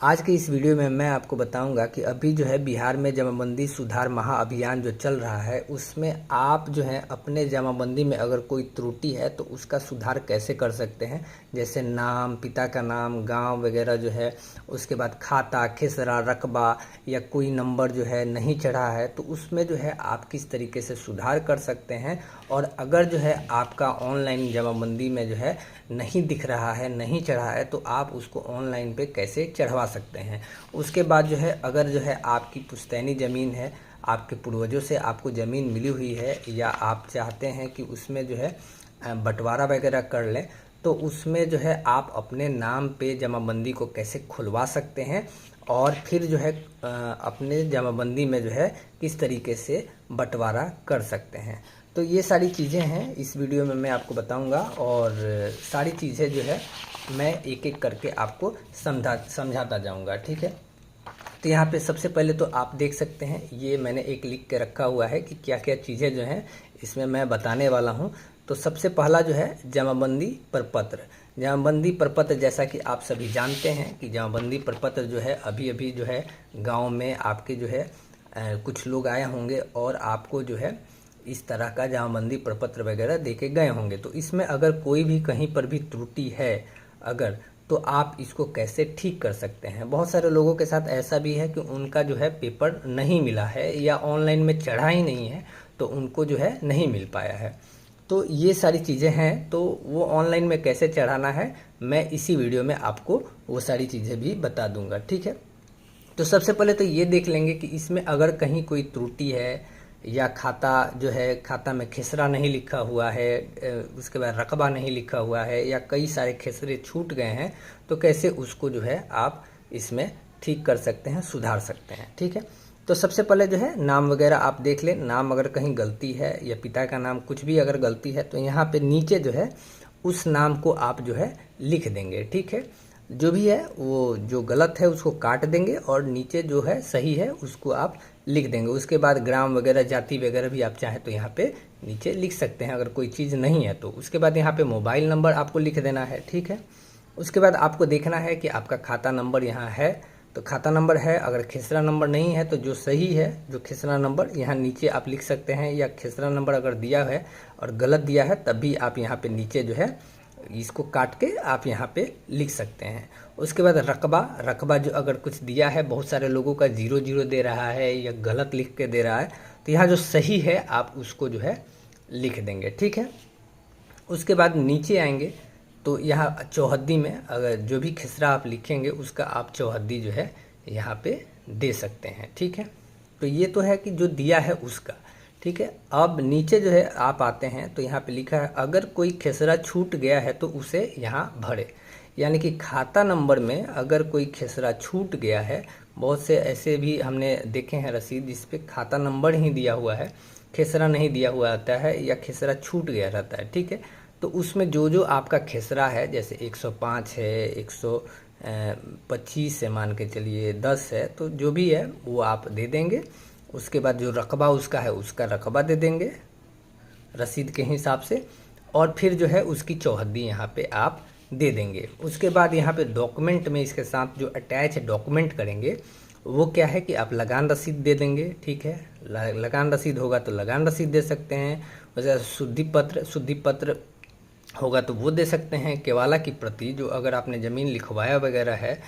आज की इस वीडियो में मैं आपको बताऊंगा कि अभी जो है बिहार में जमाबंदी सुधार महाअभियान जो चल रहा है उसमें आप जो है अपने जमाबंदी में अगर कोई त्रुटि है तो उसका सुधार कैसे कर सकते हैं। जैसे नाम, पिता का नाम, गांव वगैरह जो है, उसके बाद खाता, खेसरा, रकबा या कोई नंबर जो है नहीं चढ़ा है तो उसमें जो है आप किस तरीके से सुधार कर सकते हैं। और अगर जो है आपका ऑनलाइन जमाबंदी में जो है नहीं दिख रहा है, नहीं चढ़ा है, तो आप उसको ऑनलाइन पे कैसे चढ़वा सकते हैं। उसके बाद जो है अगर जो है आपकी पुश्तैनी ज़मीन है, आपके पूर्वजों से आपको ज़मीन मिली हुई है या आप चाहते हैं कि उसमें जो है बंटवारा वगैरह कर लें, तो उसमें जो है आप अपने नाम पे जमाबंदी को कैसे खुलवा सकते हैं और फिर जो है अपने जमाबंदी में जो है किस तरीके से बंटवारा कर सकते हैं। तो ये सारी चीज़ें हैं इस वीडियो में मैं आपको बताऊंगा और सारी चीज़ें जो है मैं एक एक करके आपको समझाता जाऊंगा। ठीक है, तो यहाँ पे सबसे पहले तो आप देख सकते हैं, ये मैंने एक लिख के रखा हुआ है कि क्या क्या चीज़ें जो हैं इसमें मैं बताने वाला हूँ। तो सबसे पहला जो है जमाबंदी प्रपत्र। जमाबंदी प्रपत्र जैसा कि आप सभी जानते हैं कि जमाबंदी प्रपत्र जो है अभी अभी जो है गांव में आपके जो है कुछ लोग आए होंगे और आपको जो है इस तरह का जमाबंदी प्रपत्र वगैरह दे के गए होंगे। तो इसमें अगर कोई भी कहीं पर भी त्रुटि है अगर, तो आप इसको कैसे ठीक कर सकते हैं। बहुत सारे लोगों के साथ ऐसा भी है कि उनका जो है पेपर नहीं मिला है या ऑनलाइन में चढ़ा ही नहीं है तो उनको जो है नहीं मिल पाया है। तो ये सारी चीज़ें हैं, तो वो ऑनलाइन में कैसे चढ़ाना है मैं इसी वीडियो में आपको वो सारी चीज़ें भी बता दूंगा। ठीक है, तो सबसे पहले तो ये देख लेंगे कि इसमें अगर कहीं कोई त्रुटि है या खाता जो है, खाता में खेसरा नहीं लिखा हुआ है, उसके बाद रकबा नहीं लिखा हुआ है या कई सारे खेसरे छूट गए हैं, तो कैसे उसको जो है आप इसमें ठीक कर सकते हैं, सुधार सकते हैं। ठीक है, तो सबसे पहले जो है नाम वगैरह आप देख लें। नाम अगर कहीं गलती है या पिता का नाम कुछ भी अगर गलती है तो यहाँ पे नीचे जो है उस नाम को आप जो है लिख देंगे। ठीक है, जो भी है वो जो गलत है उसको काट देंगे और नीचे जो है सही है उसको आप लिख देंगे। उसके बाद ग्राम वगैरह, जाति वगैरह भी आप चाहें तो यहाँ पे नीचे लिख सकते हैं अगर कोई चीज़ नहीं है तो। उसके बाद यहाँ पे मोबाइल नंबर आपको लिख देना है। ठीक है, उसके बाद आपको देखना है कि आपका खाता नंबर यहाँ है तो खाता नंबर है। अगर खेसरा नंबर नहीं है तो जो सही है, जो खेसरा नंबर यहाँ नीचे आप लिख सकते हैं, या खेसरा नंबर अगर दिया है और गलत दिया है तब भी आप यहाँ पे नीचे जो है इसको काट के आप यहाँ पे लिख सकते हैं। उसके बाद रकबा जो अगर कुछ दिया है, बहुत सारे लोगों का 0 0 दे रहा है या गलत लिख के दे रहा है, तो यहाँ जो सही है आप उसको जो है लिख देंगे। ठीक है, उसके बाद नीचे आएंगे तो यहाँ चौहद्दी में अगर जो भी खेसरा आप लिखेंगे उसका आप चौहद्दी जो है यहाँ पे दे सकते हैं। ठीक है, तो ये तो है कि जो दिया है उसका। ठीक है, अब नीचे जो है आप आते हैं तो यहाँ पे लिखा है अगर कोई खेसरा छूट गया है तो उसे यहाँ भरे। यानी कि खाता नंबर में अगर कोई खेसरा छूट गया है, बहुत से ऐसे भी हमने देखे हैं रसीद जिस पे खाता नंबर ही दिया हुआ है, खेसरा नहीं दिया हुआ रहता है या खेसरा छूट गया रहता है। ठीक है, तो उसमें जो जो आपका खेसरा है, जैसे 105 है, 125 है, मान के चलिए 10 है, तो जो भी है वो आप दे देंगे। उसके बाद जो रकबा उसका है उसका रकबा दे देंगे रसीद के हिसाब से, और फिर जो है उसकी चौहद्दी यहाँ पे आप दे देंगे। उसके बाद यहाँ पे डॉक्यूमेंट में इसके साथ जो अटैच डॉक्यूमेंट करेंगे वो क्या है कि आप लगान रसीद दे देंगे। ठीक है, लगान रसीद होगा तो लगान रसीद दे सकते हैं, वैसे शुद्धि पत्र होगा तो वो दे सकते हैं। केवाला की प्रति, जो अगर आपने ज़मीन लिखवाया वगैरह है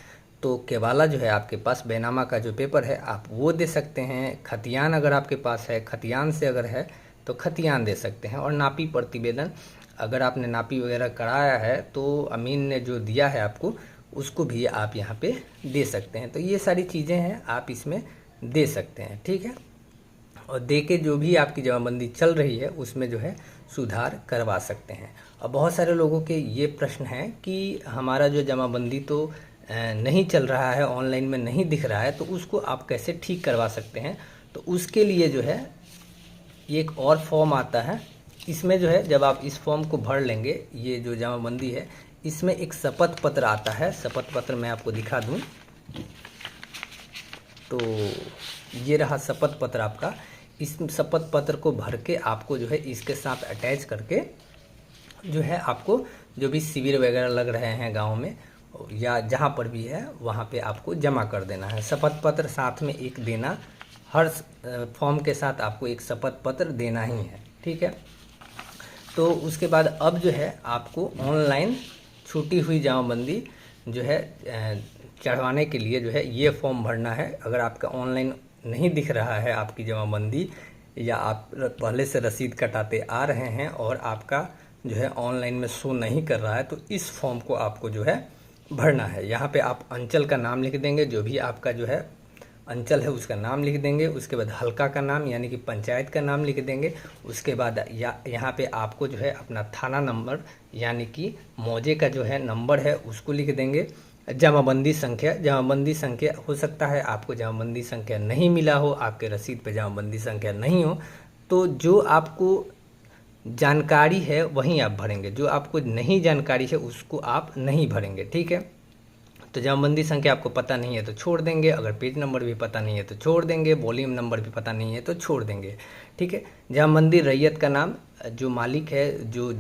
तो केवाला जो है आपके पास, बैनामा का जो पेपर है आप वो दे सकते हैं। खतियान अगर आपके पास है, खतियान से अगर है तो खतियान दे सकते हैं। और नापी प्रतिवेदन, अगर आपने नापी वगैरह कराया है तो अमीन ने जो दिया है आपको उसको भी आप यहाँ पे दे सकते हैं। तो ये सारी चीज़ें हैं आप इसमें दे सकते हैं। ठीक है, और दे के जो भी आपकी जमाबंदी चल रही है उसमें जो है सुधार करवा सकते हैं। और बहुत सारे लोगों के ये प्रश्न है कि हमारा जो जमाबंदी तो नहीं चल रहा है, ऑनलाइन में नहीं दिख रहा है, तो उसको आप कैसे ठीक करवा सकते हैं। तो उसके लिए जो है एक और फॉर्म आता है, इसमें जो है जब आप इस फॉर्म को भर लेंगे, ये जो जमाबंदी है इसमें एक शपथ पत्र आता है। शपथ पत्र मैं आपको दिखा दूं तो ये रहा शपथ पत्र आपका। इस शपथ पत्र को भर के आपको जो है इसके साथ अटैच करके जो है आपको जो भी शिविर वगैरह लग रहे हैं गांव में या जहाँ पर भी है वहाँ पे आपको जमा कर देना है। शपथ पत्र साथ में एक देना, हर फॉर्म के साथ आपको एक शपथ पत्र देना ही है, ठीक है। तो उसके बाद अब जो है आपको ऑनलाइन छूटी हुई जमाबंदी जो है चढ़वाने के लिए जो है ये फॉर्म भरना है। अगर आपका ऑनलाइन नहीं दिख रहा है आपकी जमाबंदी, या आप पहले से रसीद कटाते आ रहे हैं और आपका जो है ऑनलाइन में शो नहीं कर रहा है, तो इस फॉर्म को आपको जो है भरना है। यहाँ पे आप अंचल का नाम लिख देंगे, जो भी आपका जो है अंचल है उसका नाम लिख देंगे। उसके बाद हल्का का नाम यानी कि पंचायत का नाम लिख देंगे। उसके बाद यहाँ पे आपको जो है अपना थाना नंबर यानी कि मौजे का जो है नंबर है उसको लिख देंगे। जमाबंदी संख्या हो सकता है आपको जमाबंदी संख्या नहीं मिला हो, आपके रसीद पे जमाबंदी संख्या नहीं हो, तो जो आपको जानकारी है वहीं आप भरेंगे, जो आपको नहीं जानकारी है उसको आप नहीं भरेंगे, ठीक है। तो जमाबंदी संख्या आपको पता नहीं है तो छोड़ देंगे, अगर पेज नंबर भी पता नहीं है तो छोड़ देंगे, वॉल्यूम नंबर भी पता नहीं है तो छोड़ देंगे, ठीक है। जमाबंदी रैयत का नाम, जो मालिक है, जो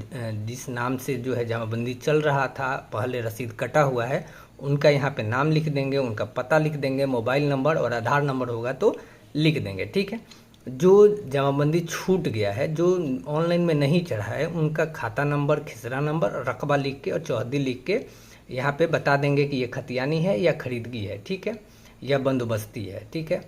जिस नाम से जो है जमाबंदी चल रहा था, पहले रसीद कटा हुआ है, उनका यहाँ पे नाम लिख देंगे, उनका पता लिख देंगे, मोबाइल नंबर और आधार नंबर होगा तो लिख देंगे, ठीक है। जो जमाबंदी छूट गया है, जो ऑनलाइन में नहीं चढ़ा है, उनका खाता नंबर, खिसरा नंबर, रकबा लिख के और चौहद्दी लिख के यहाँ पे बता देंगे कि ये खतियानी है या खरीदगी है, ठीक है, या बंदोबस्ती है, ठीक है।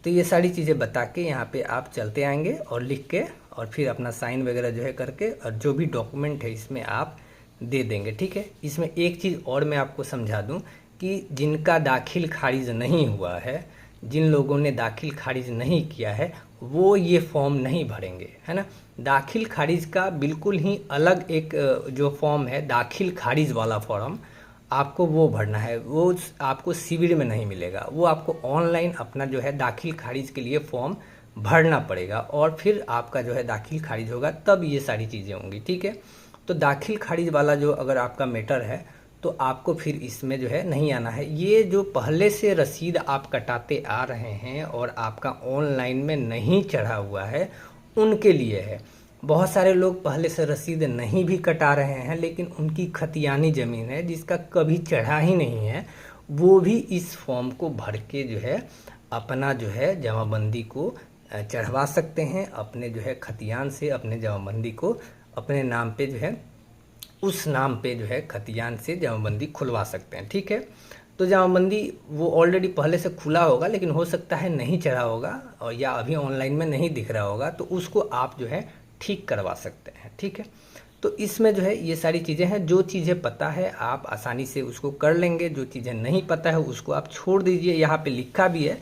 तो ये सारी चीज़ें बता के यहाँ पे आप चलते आएंगे और लिख के और फिर अपना साइन वगैरह जो है करके और जो भी डॉक्यूमेंट है इसमें आप दे देंगे, ठीक है। इसमें एक चीज़ और मैं आपको समझा दूं कि जिनका दाखिल खारिज नहीं हुआ है, जिन लोगों ने दाखिल खारिज नहीं किया है, वो ये फॉर्म नहीं भरेंगे, है ना। दाखिल खारिज का बिल्कुल ही अलग एक जो फॉर्म है, दाखिल खारिज वाला फॉर्म आपको वो भरना है। वो आपको शिविर में नहीं मिलेगा, वो आपको ऑनलाइन अपना जो है दाखिल खारिज के लिए फॉर्म भरना पड़ेगा और फिर आपका जो है दाखिल खारिज होगा, तब ये सारी चीज़ें होंगी, ठीक है। तो दाखिल खारिज वाला जो अगर आपका मैटर है तो आपको फिर इसमें जो है नहीं आना है। ये जो पहले से रसीद आप कटाते आ रहे हैं और आपका ऑनलाइन में नहीं चढ़ा हुआ है, उनके लिए है। बहुत सारे लोग पहले से रसीद नहीं भी कटा रहे हैं लेकिन उनकी खतियानी ज़मीन है जिसका कभी चढ़ा ही नहीं है, वो भी इस फॉर्म को भर के जो है अपना जो है जमाबंदी को चढ़वा सकते हैं। अपने जो है खतियान से अपने जमाबंदी को अपने नाम पे जो है, उस नाम पे जो है खतियान से जमाबंदी खुलवा सकते हैं, ठीक है। तो जमाबंदी वो ऑलरेडी पहले से खुला होगा लेकिन हो सकता है नहीं चढ़ा होगा और या अभी ऑनलाइन में नहीं दिख रहा होगा, तो उसको आप जो है ठीक करवा सकते हैं, ठीक है। तो इसमें जो है ये सारी चीज़ें हैं। जो चीज़ें पता है आप आसानी से उसको कर लेंगे, जो चीज़ें नहीं पता है उसको आप छोड़ दीजिए। यहाँ पे लिखा भी है,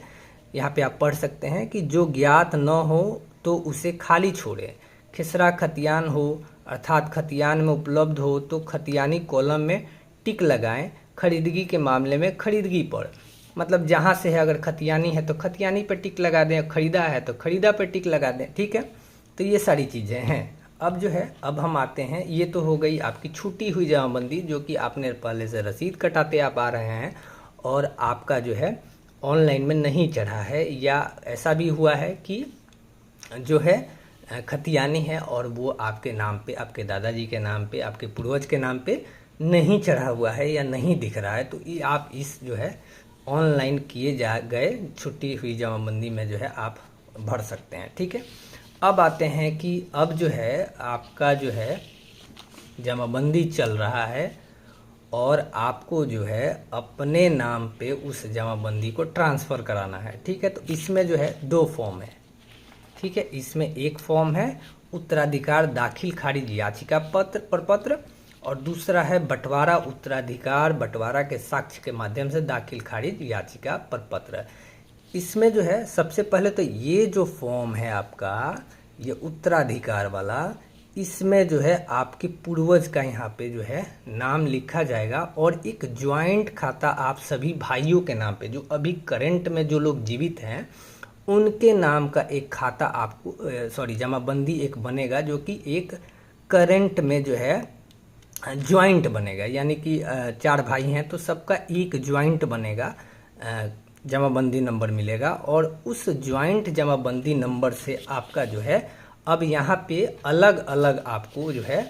यहाँ पे आप पढ़ सकते हैं कि जो ज्ञात न हो तो उसे खाली छोड़े। खिसरा खतियान हो अर्थात खतियान में उपलब्ध हो तो खतियानी कॉलम में टिक लगाएं। खरीदगी के मामले में खरीदगी पर, मतलब जहाँ से है, अगर खतियानी है तो खतियानी पर टिक लगा दें, खरीदा है तो खरीदा पर टिक लगा दें, ठीक है। तो ये सारी चीज़ें हैं। अब जो है अब हम आते हैं, ये तो हो गई आपकी छूटी हुई जमाबंदी जो कि आपने पहले से रसीद कटाते आप आ रहे हैं और आपका जो है ऑनलाइन में नहीं चढ़ा है, या ऐसा भी हुआ है कि जो है खतियानी है और वो आपके नाम पे, आपके दादाजी के नाम पे, आपके पूर्वज के नाम पे नहीं चढ़ा हुआ है या नहीं दिख रहा है, तो ये आप इस जो है ऑनलाइन किए जा गए छुट्टी हुई जमाबंदी में जो है आप भर सकते हैं, ठीक है। अब आते हैं कि अब जो है आपका जो है जमाबंदी चल रहा है और आपको जो है अपने नाम पे उस जमाबंदी को ट्रांसफ़र कराना है, ठीक है। तो इसमें जो है दो फॉर्म है, ठीक है। इसमें एक फॉर्म है उत्तराधिकार दाखिल खारिज याचिका पत्र प्रपत्र और दूसरा है बंटवारा उत्तराधिकार बंटवारा के साक्ष्य के माध्यम से दाखिल खारिज याचिका प्रपत्र। इसमें जो है सबसे पहले तो ये जो फॉर्म है आपका, ये उत्तराधिकार वाला, इसमें जो है आपके पूर्वज का यहाँ पे जो है नाम लिखा जाएगा और एक ज्वाइंट खाता आप सभी भाइयों के नाम पे, जो अभी करंट में जो लोग जीवित हैं उनके नाम का एक खाता आपको जमाबंदी एक बनेगा, जो कि एक करंट में जो है ज्वाइंट बनेगा। यानी कि 4 भाई हैं तो सबका एक ज्वाइंट बनेगा, जमाबंदी नंबर मिलेगा और उस ज्वाइंट जमाबंदी नंबर से आपका जो है अब यहाँ पे अलग अलग आपको जो है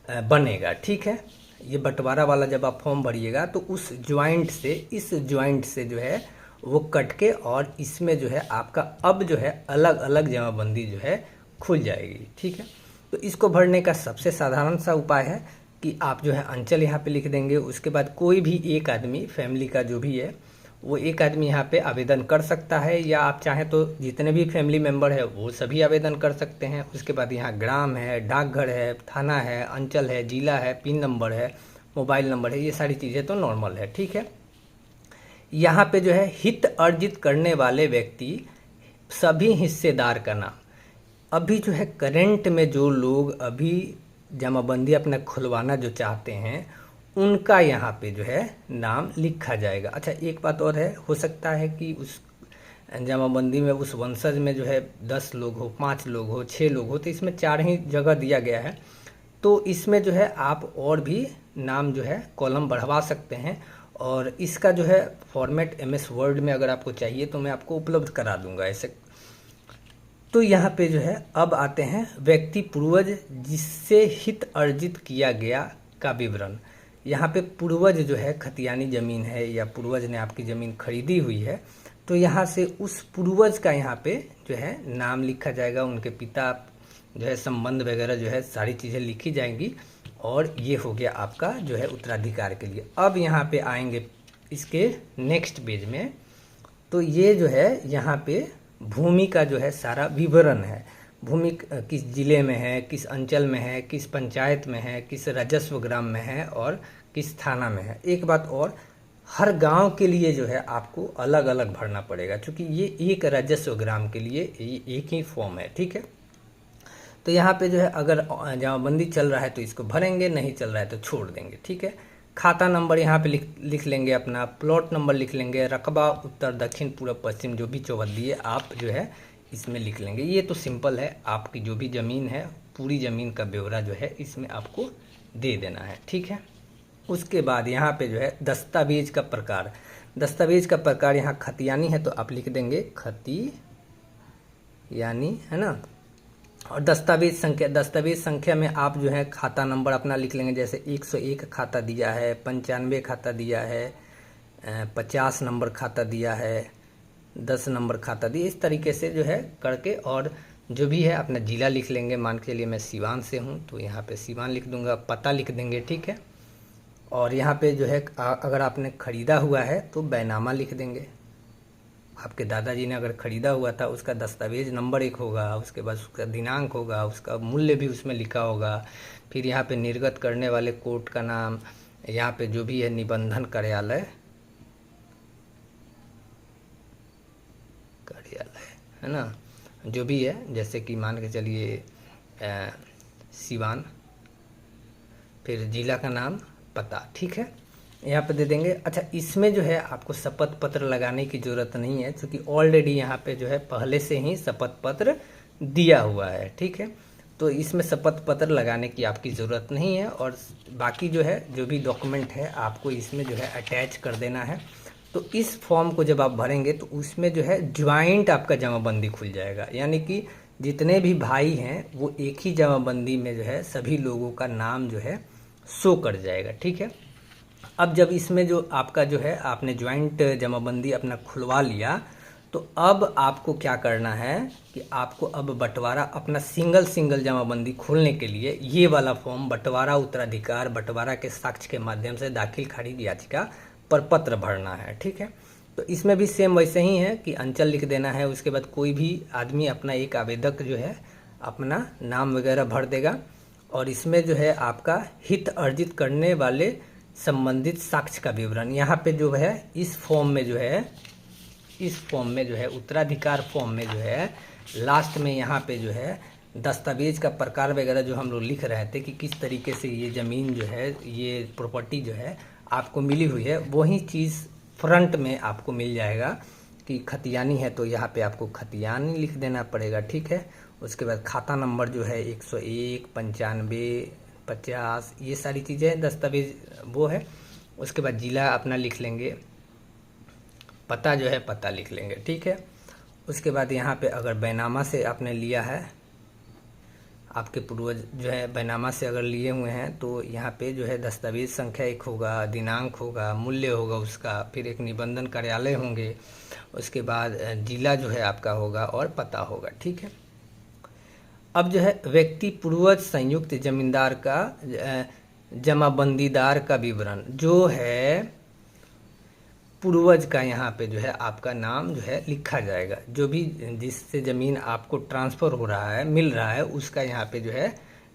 बनेगा, ठीक है। ये बंटवारा वाला जब आप फॉर्म भरिएगा तो उस ज्वाइंट से, इस ज्वाइंट से जो है वो कट के और इसमें जो है आपका अब जो है अलग अलग जमाबंदी जो है खुल जाएगी। ठीक है, तो इसको भरने का सबसे साधारण सा उपाय है कि आप जो है अंचल यहाँ पे लिख देंगे। उसके बाद कोई भी एक आदमी, फैमिली का जो भी है वो एक आदमी यहाँ पे आवेदन कर सकता है, या आप चाहें तो जितने भी फैमिली मेंबर है वो सभी आवेदन कर सकते हैं। उसके बाद यहाँ ग्राम है, डाकघर है, थाना है, अंचल है, जिला है, पिन नंबर है, मोबाइल नंबर है, ये सारी चीज़ें तो नॉर्मल है। ठीक है, यहाँ पे जो है हित अर्जित करने वाले व्यक्ति, सभी हिस्सेदार का नाम। अभी जो है करंट में जो लोग अभी जमाबंदी अपना खुलवाना जो चाहते हैं उनका यहाँ पे जो है नाम लिखा जाएगा। अच्छा, एक बात और है, हो सकता है कि उस जमाबंदी में उस वंशज में जो है 10 लोग हो, 5 लोग हो, 6 लोग हो, तो इसमें 4 ही जगह दिया गया है। तो इसमें जो है आप और भी नाम जो है कॉलम बढ़वा सकते हैं, और इसका जो है फॉर्मेट MS वर्ड में अगर आपको चाहिए तो मैं आपको उपलब्ध करा दूंगा ऐसे। तो यहाँ पे जो है अब आते हैं व्यक्ति पूर्वज जिससे हित अर्जित किया गया का विवरण। यहाँ पे पूर्वज जो है खतियानी ज़मीन है या पूर्वज ने आपकी ज़मीन खरीदी हुई है, तो यहाँ से उस पूर्वज का यहाँ पे जो है नाम लिखा जाएगा, उनके पिता जो है संबंध वगैरह जो है सारी चीज़ें लिखी जाएंगी, और ये हो गया आपका जो है उत्तराधिकार के लिए। अब यहाँ पे आएंगे इसके नेक्स्ट पेज में, तो ये जो है यहाँ पे भूमि का जो है सारा विवरण है। भूमि किस जिले में है, किस अंचल में है, किस पंचायत में है, किस राजस्व ग्राम में है और किस थाना में है। एक बात और, हर गांव के लिए जो है आपको अलग अलग भरना पड़ेगा, क्योंकि ये एक राजस्व ग्राम के लिए एक ही फॉर्म है। ठीक है, तो यहाँ पे जो है अगर जमाबंदी चल रहा है तो इसको भरेंगे, नहीं चल रहा है तो छोड़ देंगे। ठीक है, खाता नंबर यहाँ पे लिख लेंगे अपना, प्लॉट नंबर लिख लेंगे, रकबा उत्तर दक्षिण पूर्व पश्चिम जो भी चौबंदी है आप जो है इसमें लिख लेंगे। ये तो सिंपल है, आपकी जो भी ज़मीन है पूरी ज़मीन का ब्यौरा जो है इसमें आपको दे देना है। ठीक है, उसके बाद यहाँ पे जो है दस्तावेज का प्रकार, दस्तावेज का प्रकार यहाँ खतियानी है तो आप लिख देंगे खतियानी, है ना। और दस्तावेज संख्या में आप जो है खाता नंबर अपना लिख लेंगे, जैसे 101 खाता दिया है, 95 खाता दिया है, 50 नंबर खाता दिया है, 10 नंबर खाता दिया, इस तरीके से जो है करके। और जो भी है अपना जिला लिख लेंगे, मान के चलिए मैं सीवान से हूँ तो यहाँ पे सीवान लिख दूंगा, पता लिख देंगे। ठीक है, और यहाँ पे जो है अगर आपने ख़रीदा हुआ है तो बैनामा लिख देंगे। आपके दादाजी ने अगर ख़रीदा हुआ था उसका दस्तावेज नंबर 1 होगा, उसके बाद उसका दिनांक होगा, उसका मूल्य भी उसमें लिखा होगा। फिर यहाँ पे निर्गत करने वाले कोर्ट का नाम, यहाँ पे जो भी है निबंधन कार्यालय है ना, जो भी है, जैसे कि मान के चलिए सीवान, फिर जिला का नाम, पता। ठीक है, यहाँ पे दे देंगे। अच्छा, इसमें जो है आपको शपथ पत्र लगाने की ज़रूरत नहीं है, क्योंकि ऑलरेडी यहाँ पे जो है पहले से ही शपथ पत्र दिया हुआ है। ठीक है, तो इसमें शपथ पत्र लगाने की आपकी ज़रूरत नहीं है, और बाकी जो है जो भी डॉक्यूमेंट है आपको इसमें जो है अटैच कर देना है। तो इस फॉर्म को जब आप भरेंगे तो उसमें जो है ज्वाइंट आपका जमाबंदी खुल जाएगा, यानी कि जितने भी भाई हैं वो एक ही जमाबंदी में जो है सभी लोगों का नाम जो है शो कर जाएगा। ठीक है, अब जब इसमें जो आपका जो है आपने ज्वाइंट जमाबंदी अपना खुलवा लिया, तो अब आपको क्या करना है कि आपको अब बंटवारा अपना सिंगल जमाबंदी खोलने के लिए ये वाला फॉर्म बंटवारा उत्तराधिकार बंटवारा के साक्ष्य के माध्यम से दाखिल खारिज याचिका पर पत्र भरना है। ठीक है, तो इसमें भी सेम वैसे ही है कि अंचल लिख देना है। उसके बाद कोई भी आदमी अपना एक आवेदक जो है अपना नाम वगैरह भर देगा, और इसमें जो है आपका हित अर्जित करने वाले संबंधित साक्ष्य का विवरण यहाँ पे जो है इस फॉर्म में जो है उत्तराधिकार फॉर्म में जो है लास्ट में यहाँ पे जो है दस्तावेज का प्रकार वगैरह जो हम लोग लिख रहे थे कि किस तरीके से ये ज़मीन जो है, ये प्रॉपर्टी जो है आपको मिली हुई है, वही चीज़ फ्रंट में आपको मिल जाएगा कि खतियानी है तो यहाँ पे आपको खतियानी लिख देना पड़ेगा। ठीक है, उसके बाद खाता नंबर जो है 101, 95, 50, ये सारी चीज़ें दस्तावेज वो है। उसके बाद जिला अपना लिख लेंगे, पता जो है पता लिख लेंगे। ठीक है, उसके बाद यहाँ पे अगर बैनामा से आपने लिया है आपके पूर्वज जो है बैनामा से अगर लिए हुए हैं तो यहाँ पे जो है दस्तावेज संख्या एक होगा, दिनांक होगा, मूल्य होगा उसका, फिर एक निबंधन कार्यालय होंगे, उसके बाद जिला जो है आपका होगा और पता होगा। ठीक है। अब जो है व्यक्ति पूर्वज संयुक्त जमींदार का जमाबंदीदार का विवरण जो है पूर्वज का यहाँ पे जो है आपका नाम जो है लिखा जाएगा। जो भी जिससे ज़मीन आपको ट्रांसफ़र हो रहा है, मिल रहा है, उसका यहाँ पे जो है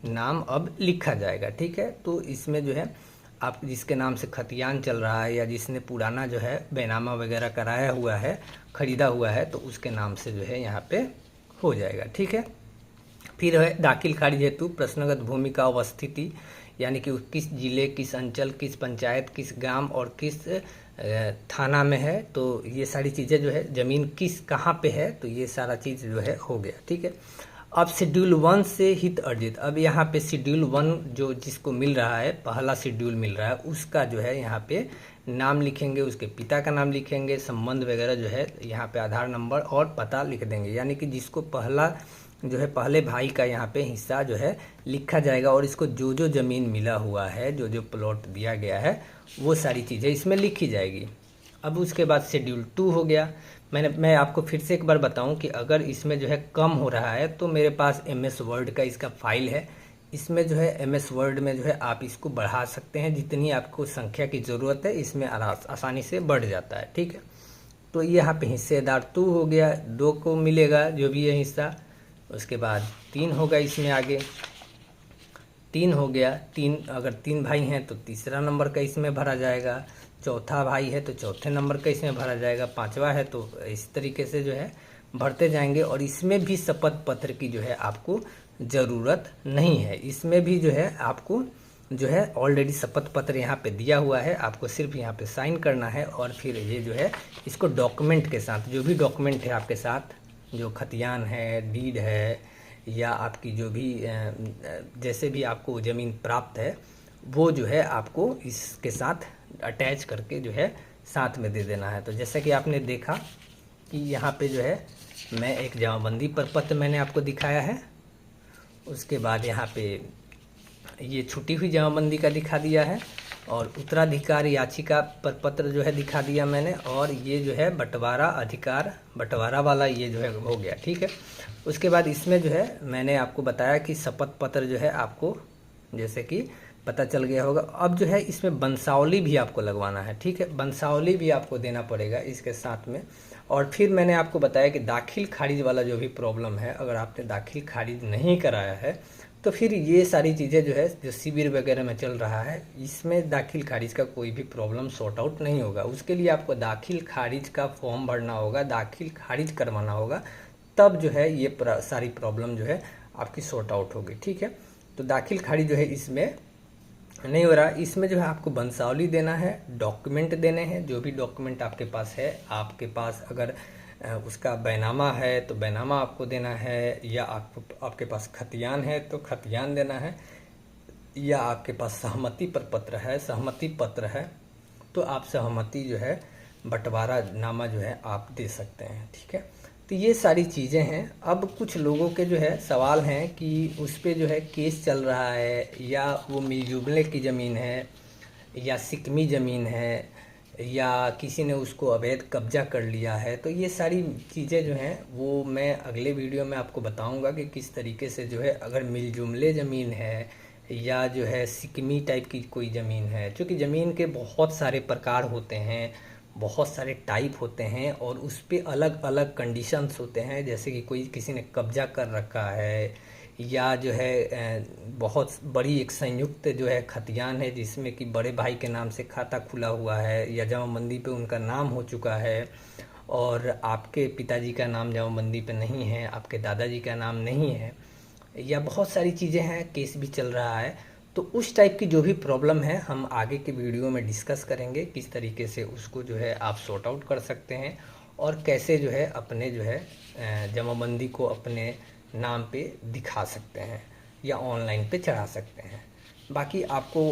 नाम अब लिखा जाएगा। ठीक है। तो इसमें जो है आप जिसके नाम से खतियान चल रहा है या जिसने पुराना जो है बैनामा वगैरह कराया हुआ है, ख़रीदा हुआ है, तो उसके नाम से जो है यहाँ पे हो जाएगा। ठीक है। फिर है दाखिल खारिज हेतु प्रश्नगत भूमि का अवस्थिति, यानी कि किस जिले, किस अंचल, किस पंचायत, किस गांव और किस थाना में है। तो ये सारी चीज़ें जो है ज़मीन किस कहाँ पे है, तो ये सारा चीज़ जो है हो गया। ठीक है। अब शेड्यूल 1 से हित अर्जित, अब यहाँ पे शेड्यूल 1 जो जिसको मिल रहा है, पहला शेड्यूल मिल रहा है, उसका जो है यहाँ पे नाम लिखेंगे, उसके पिता का नाम लिखेंगे, संबंध वगैरह जो है यहाँ पे आधार नंबर और पता लिख देंगे। यानी कि जिसको पहला जो है पहले भाई का यहाँ पे हिस्सा जो है लिखा जाएगा और इसको जो जो ज़मीन मिला हुआ है, जो जो प्लॉट दिया गया है, वो सारी चीज़ें इसमें लिखी जाएगी। अब उसके बाद शेड्यूल 2 हो गया। मैं आपको फिर से एक बार बताऊं कि अगर इसमें जो है कम हो रहा है तो मेरे पास MS वर्ड का इसका फाइल है। इसमें जो है MS वर्ड में जो है आप इसको बढ़ा सकते हैं, जितनी आपको संख्या की ज़रूरत है इसमें आसानी से बढ़ जाता है। ठीक है। तो यहाँ पे हिस्सेदार 2 हो गया, 2 को मिलेगा जो भी है हिस्सा। उसके बाद 3 होगा, इसमें आगे 3 हो गया। 3 अगर 3 भाई हैं तो तीसरा नंबर का इसमें भरा जाएगा, चौथा भाई है तो चौथे नंबर का इसमें भरा जाएगा, पांचवा है तो इस तरीके से जो है भरते जाएंगे। और इसमें भी शपथ पत्र की जो है आपको ज़रूरत नहीं है। इसमें भी जो है आपको जो है ऑलरेडी शपथ पत्र यहाँ पे दिया हुआ है, आपको सिर्फ यहाँ पे साइन करना है और फिर ये जो है इसको डॉक्यूमेंट के साथ, जो भी डॉक्यूमेंट है आपके साथ, जो खतियान है, डीड है, या आपकी जो भी जैसे भी आपको ज़मीन प्राप्त है, वो जो है आपको इसके साथ अटैच करके जो है साथ में दे देना है। तो जैसे कि आपने देखा कि यहाँ पे जो है मैं एक जमाबंदी पर पत्र मैंने आपको दिखाया है, उसके बाद यहाँ पे ये छुटी हुई जमाबंदी का दिखा दिया है और उत्तराधिकार याचिका पर पत्र जो है दिखा दिया मैंने, और ये जो है बंटवारा अधिकार बंटवारा वाला ये जो है हो गया। ठीक है। उसके बाद इसमें जो है मैंने आपको बताया कि शपथ पत्र जो है आपको जैसे कि पता चल गया होगा। अब जो है इसमें वंशावली भी आपको लगवाना है। ठीक है। वंशावली भी आपको देना पड़ेगा इसके साथ में। और फिर मैंने आपको बताया कि दाखिल खारिज वाला जो भी प्रॉब्लम है, अगर आपने दाखिल खारिज नहीं कराया है तो फिर ये सारी चीज़ें जो है जो शिविर वगैरह में चल रहा है, इसमें दाखिल खारिज का कोई भी प्रॉब्लम सॉर्ट आउट नहीं होगा। उसके लिए आपको दाखिल खारिज का फॉर्म भरना होगा, दाखिल खारिज करवाना होगा, तब जो है ये सारी प्रॉब्लम जो है आपकी सॉर्ट आउट होगी। ठीक है। तो दाखिल खारिज जो है इसमें नहीं हो रहा। इसमें जो है आपको वंशावली देना है, डॉक्यूमेंट देने हैं, जो भी डॉक्यूमेंट आपके पास है। आपके पास अगर उसका बैनामा है तो बैनामा आपको देना है, या आपके पास खतियान है तो खतियान देना है, या आपके पास सहमति पर पत्र है, सहमति पत्र है तो आप सहमति जो है बंटवारा नामा जो है आप दे सकते हैं। ठीक है। तो ये सारी चीज़ें हैं। अब कुछ लोगों के जो है सवाल हैं कि उस पर जो है केस चल रहा है, या वो मिलजुबले की ज़मीन है, या सिकमी ज़मीन है, या किसी ने उसको अवैध कब्जा कर लिया है। तो ये सारी चीज़ें जो हैं वो मैं अगले वीडियो में आपको बताऊंगा कि किस तरीके से जो है अगर मिलजुमले ज़मीन है या जो है सिकमी टाइप की कोई ज़मीन है, क्योंकि ज़मीन के बहुत सारे प्रकार होते हैं, बहुत सारे टाइप होते हैं और उस पर अलग अलग कंडीशंस होते हैं। जैसे कि कोई किसी ने कब्जा कर रखा है, या जो है बहुत बड़ी एक संयुक्त जो है खतियान है जिसमें कि बड़े भाई के नाम से खाता खुला हुआ है, या जमाबंदी पे उनका नाम हो चुका है और आपके पिताजी का नाम जमाबंदी पे नहीं है, आपके दादाजी का नाम नहीं है, या बहुत सारी चीज़ें हैं, केस भी चल रहा है। तो उस टाइप की जो भी प्रॉब्लम है हम आगे के वीडियो में डिस्कस करेंगे, किस तरीके से उसको जो है आप सॉर्ट आउट कर सकते हैं और कैसे जो है अपने जो है जमाबंदी को अपने नाम पे दिखा सकते हैं या ऑनलाइन पे चढ़ा सकते हैं। बाकी आपको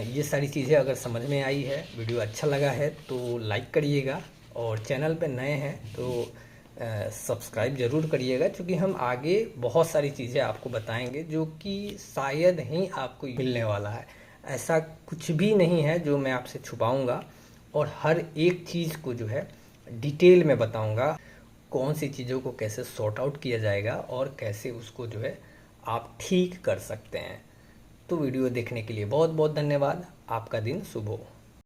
ये सारी चीज़ें अगर समझ में आई है, वीडियो अच्छा लगा है तो लाइक करिएगा, और चैनल पे नए हैं तो सब्सक्राइब ज़रूर करिएगा, क्योंकि हम आगे बहुत सारी चीज़ें आपको बताएंगे जो कि शायद ही आपको मिलने वाला है। ऐसा कुछ भी नहीं है जो मैं आपसे छुपाऊंगा, और हर एक चीज़ को जो है डिटेल में बताऊंगा, कौन सी चीज़ों को कैसे सॉर्ट आउट किया जाएगा और कैसे उसको जो है आप ठीक कर सकते हैं। तो वीडियो देखने के लिए बहुत बहुत धन्यवाद। आपका दिन शुभ हो।